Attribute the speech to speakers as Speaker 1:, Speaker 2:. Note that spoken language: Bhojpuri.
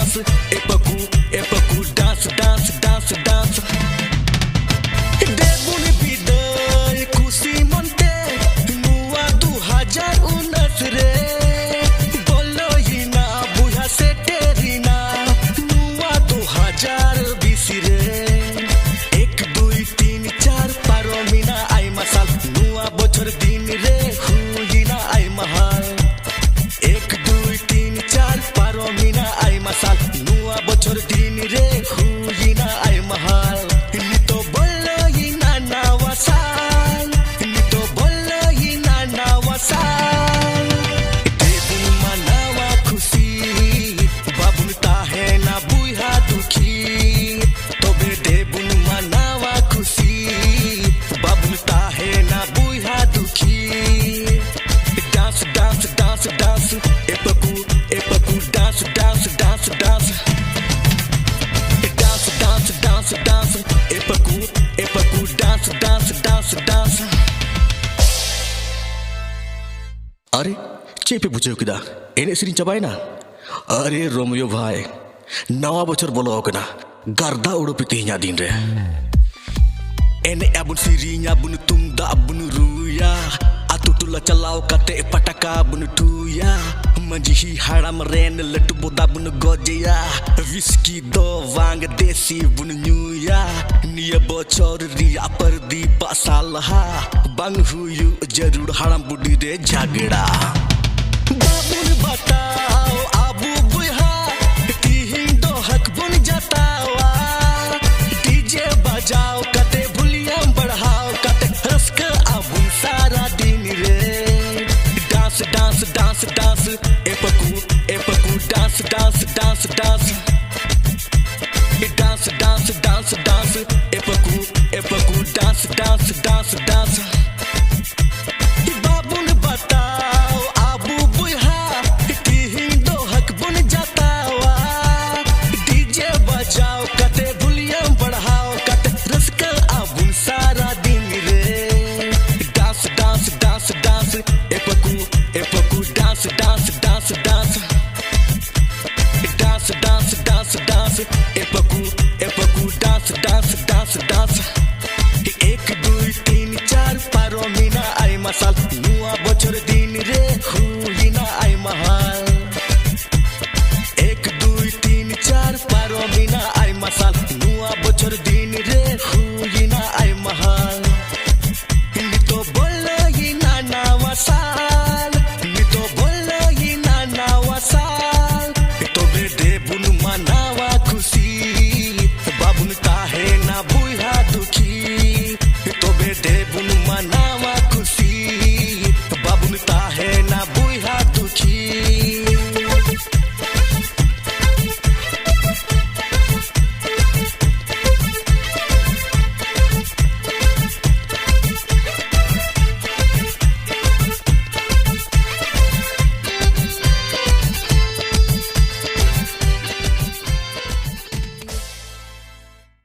Speaker 1: डांस एपकू डांस डांस डांस डांस देबुन बिदाय खुशी मनते नुआ 2019 रे बोलो ही ना बुझा से तेरी ना नुआ 2020 रे 1 2 3 4 पारो मिना आई मसाल नुआ बछर दिन रे हुई ना आई महाल 1 2 3 4 पारो मिना आई मसाल नुआ बछर दिन रे हुई ना आई महाल नितो बोलो ही ना नवासाल नितो बोलो ही ना नवासाल देबुन मनावा खुशी बाबुन ताहे ना बुहा दुखी तबे देबुन मनावा खुशी बाबुन ताहे ना बुहा दुखी डांस डांस डांस डांस एपकू dance dance dance dance dance dance dance dance एपकू डांस डांस डांस डांस अरे चेपे बुझे किदा एने सिरिन चबायना अरे रोमियो भाई नवा बछर बोलो कना गर्दा उड़ो पितेnya दिन रे एने abun Sirin abun tumda abun ruya atu tula चलाओ kate pataka abun tuya manjihi haram ren letu boda bun gojya whiskey do wang desi bun nyuya niya bochor riya pardi pasalha bang huyu jarur haram budi re jagda babun batao abu buha tihin do hak bun jatawa dj bajao kate bhuliam badhao kate raska abun sara din re dance dance dance dance एपकू dance dance dance dance dance dance dance dance एपकू डांस डांस डांस डांस बाबुन बताओ आबू बुहा तिहिन दो हक बुन जातावा डीजे बजाओ कते वॉल्यूम बढ़ाओ कते रसका आबुन सारा दिन रे डांस डांस डांस डांस एपकू dance dance dance dance dance dance dance dance एपकू डांस डांस डांस डांस 1 2 3 4 पारो मिना आई मसाल